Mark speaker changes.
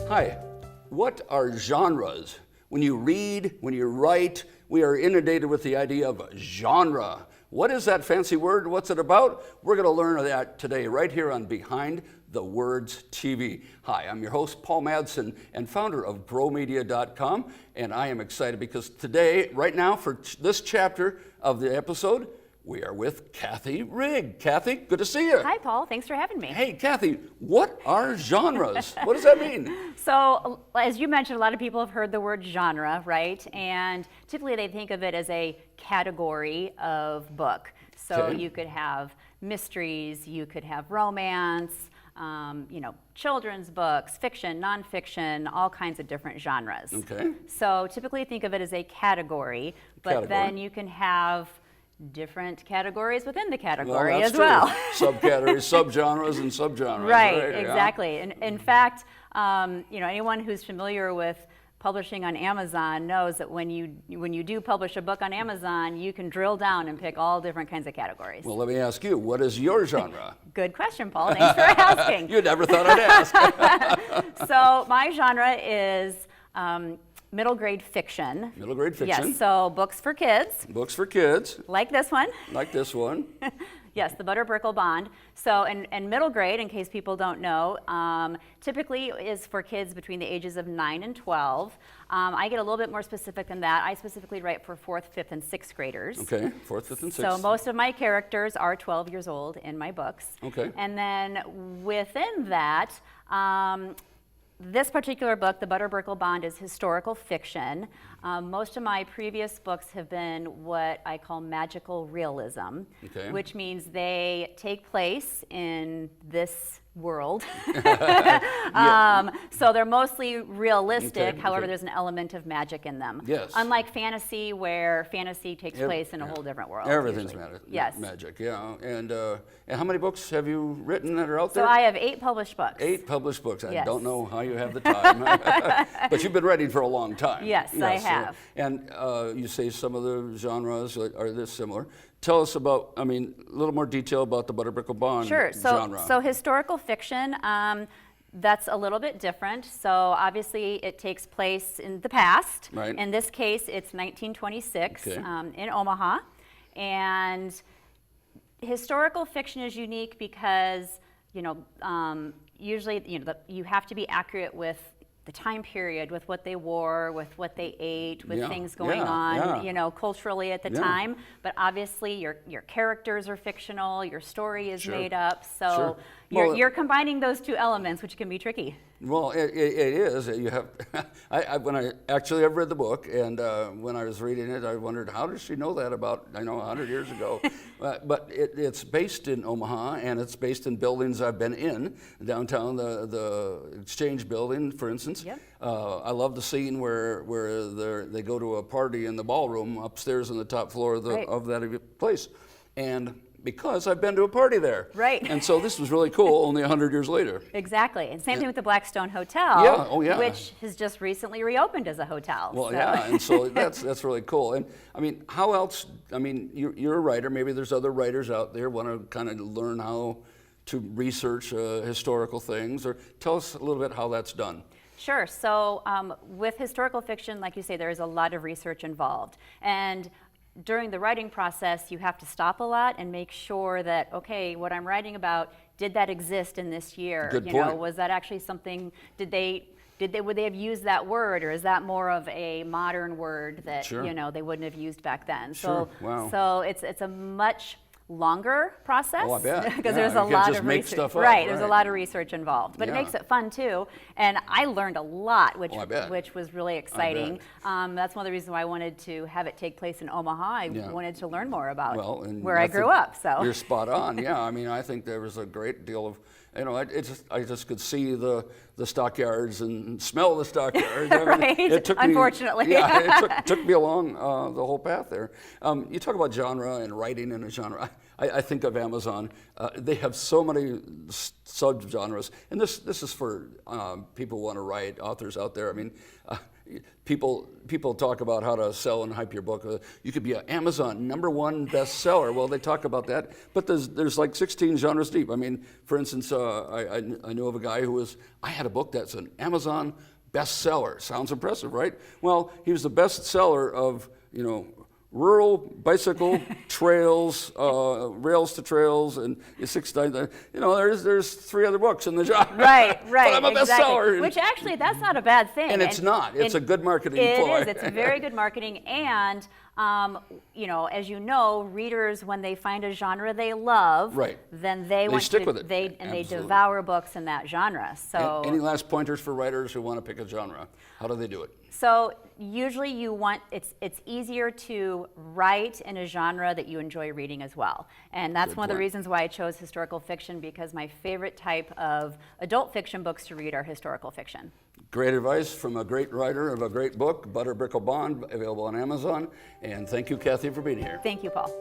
Speaker 1: Hi, what are genres? When you read, when you write, we are inundated with the idea of genre. What is that fancy word? What's it about? We're going to learn that today right here on Behind the Words TV. Hi, I'm your host, Paul Madsen, and founder of growmedia.com, and I am excited because today, right now, for this chapter of the episode, we are with Kathy Rygg. Kathy, good to see you.
Speaker 2: Hi, Paul. Thanks for having me.
Speaker 1: Hey, Kathy, what are genres? What does that mean?
Speaker 2: So, as you mentioned, a lot of people have heard the word genre, right? And typically they think of it as a category of book. So
Speaker 1: Okay.
Speaker 2: you could have mysteries, you could have romance, children's books, fiction, nonfiction, all kinds of different genres.
Speaker 1: Okay.
Speaker 2: So typically think of it as a category, but then you can have different categories within the category
Speaker 1: that's
Speaker 2: as well.
Speaker 1: True. Subcategories, subgenres, and subgenres.
Speaker 2: Right,
Speaker 1: Yeah.
Speaker 2: exactly. And in fact, anyone who's familiar with publishing on Amazon knows that when you do publish a book on Amazon, you can drill down and pick all different kinds of categories.
Speaker 1: Well, let me ask you, what is your genre?
Speaker 2: Good question, Paul. Thanks for asking.
Speaker 1: You never thought I'd ask.
Speaker 2: So my genre is middle grade fiction.
Speaker 1: Middle grade fiction.
Speaker 2: Yes, so books for kids.
Speaker 1: Books for kids.
Speaker 2: Like this one.
Speaker 1: Like this one.
Speaker 2: Yes, the Butter Brickle Bond. So, and middle grade, in case people don't know, typically is for kids between the ages of 9 and 12. I get a little bit more specific than that. I specifically write for 4th, 5th, and 6th graders.
Speaker 1: Okay, 4th, 5th, and 6th.
Speaker 2: So most of my characters are 12 years old in my books.
Speaker 1: Okay.
Speaker 2: And then within that, this particular book, The Butter Brickle Bond, is historical fiction. Most of my previous books have been what I call magical realism,
Speaker 1: Okay.
Speaker 2: which means they take place in this world. So they're mostly realistic,
Speaker 1: Okay,
Speaker 2: however,
Speaker 1: okay.
Speaker 2: there's an element of magic in them.
Speaker 1: Yes.
Speaker 2: Unlike fantasy, where fantasy takes place in a whole different world.
Speaker 1: Everything's
Speaker 2: usually. Yes.
Speaker 1: magic, yeah. And how many books have you written that are out
Speaker 2: So
Speaker 1: there?
Speaker 2: I have 8 published books.
Speaker 1: 8 published books. I
Speaker 2: Yes.
Speaker 1: don't know how you have the time, but you've been writing for a long time.
Speaker 2: Yes, I have.
Speaker 1: And you say some of the genres are this similar. Tell us about, a little more detail about the Butter Brickle Bond
Speaker 2: Sure.
Speaker 1: genre.
Speaker 2: So historical fiction, that's a little bit different. So obviously it takes place in the past.
Speaker 1: Right.
Speaker 2: In this case, it's 1926
Speaker 1: Okay.
Speaker 2: in Omaha. And historical fiction is unique because, usually, you have to be accurate with the time period, with what they wore, with what they ate, with
Speaker 1: Yeah,
Speaker 2: things going
Speaker 1: yeah,
Speaker 2: on,
Speaker 1: yeah.
Speaker 2: culturally at the
Speaker 1: Yeah.
Speaker 2: time. But obviously, your characters are fictional, your story is
Speaker 1: Sure.
Speaker 2: made up. So
Speaker 1: Sure. Well,
Speaker 2: you're combining those two elements, which can be tricky.
Speaker 1: Well, it is. You have. I've read the book, and when I was reading it, I wondered how does she know that about 100 years ago. But it's based in Omaha, and it's based in buildings I've been in downtown. The Exchange Building, for instance.
Speaker 2: Yep.
Speaker 1: I love the scene where they go to a party in the ballroom upstairs on the top floor of
Speaker 2: Right.
Speaker 1: of that place, and because I've been to a party there.
Speaker 2: Right.
Speaker 1: And so this was really cool. Only 100 years later.
Speaker 2: Exactly. And same thing with the Blackstone Hotel,
Speaker 1: Yeah, oh, yeah.
Speaker 2: which has just recently reopened as a hotel.
Speaker 1: Well,
Speaker 2: So-
Speaker 1: yeah, and so that's really cool. And how else? You're a writer. Maybe there's other writers out there want to kind of learn how to research historical things, or tell us a little bit how that's done.
Speaker 2: Sure. So with historical fiction, like you say, there is a lot of research involved. And during the writing process, you have to stop a lot and make sure that, okay, what I'm writing about, did that exist in this year?
Speaker 1: Good point.
Speaker 2: Was that actually something, would they have used that word, or is that more of a modern word that,
Speaker 1: Sure.
Speaker 2: they wouldn't have used back then?
Speaker 1: Sure. Wow.
Speaker 2: So it's a much longer process.
Speaker 1: Oh, I bet.
Speaker 2: Because
Speaker 1: Yeah,
Speaker 2: there's
Speaker 1: you
Speaker 2: a
Speaker 1: can't
Speaker 2: lot
Speaker 1: just
Speaker 2: of
Speaker 1: make
Speaker 2: research.
Speaker 1: stuff up,
Speaker 2: right, there's a
Speaker 1: right.
Speaker 2: lot of research involved, but
Speaker 1: Yeah.
Speaker 2: it makes it fun too. And I learned a lot, which
Speaker 1: Oh, I bet.
Speaker 2: which was really exciting. That's one of the reasons why I wanted to have it take place in Omaha. I
Speaker 1: Yeah.
Speaker 2: wanted to learn more about
Speaker 1: And
Speaker 2: where I grew
Speaker 1: think
Speaker 2: up. So
Speaker 1: you're spot on. Yeah, I think there was a great deal of, I just could see the stockyards and smell the stockyards.
Speaker 2: Right,
Speaker 1: It took
Speaker 2: unfortunately.
Speaker 1: it took me along the whole path there. You talk about genre and writing in a genre. I think of Amazon. They have so many subgenres, and this is for people who want to write, authors out there. People talk about how to sell and hype your book. You could be an Amazon #1 bestseller. Well, they talk about that, but there's like 16 genres deep. I mean, for instance, I knew of a guy I had a book that's an Amazon bestseller. Sounds impressive, right? Well, he was the bestseller of, rural bicycle trails, rails to trails, and there's 3 other books in the genre.
Speaker 2: Right,
Speaker 1: But I'm a bestseller.
Speaker 2: Which actually, that's not a bad thing.
Speaker 1: And it's not. It's a good marketing ploy.
Speaker 2: It is. It's very good marketing. And, as you know, readers, when they find a genre they love,
Speaker 1: Right.
Speaker 2: then they want
Speaker 1: stick
Speaker 2: to,
Speaker 1: with it.
Speaker 2: they
Speaker 1: Absolutely.
Speaker 2: devour books in that genre. So,
Speaker 1: Any last pointers for writers who want to pick a genre? How do they do it?
Speaker 2: So usually it's easier to write in a genre that you enjoy reading as well. And that's
Speaker 1: Good
Speaker 2: one of the
Speaker 1: point.
Speaker 2: reasons why I chose historical fiction, because my favorite type of adult fiction books to read are historical fiction.
Speaker 1: Great advice from a great writer of a great book, Butter Brickle Bond, available on Amazon. And thank you, Kathy, for being here.
Speaker 2: Thank you, Paul.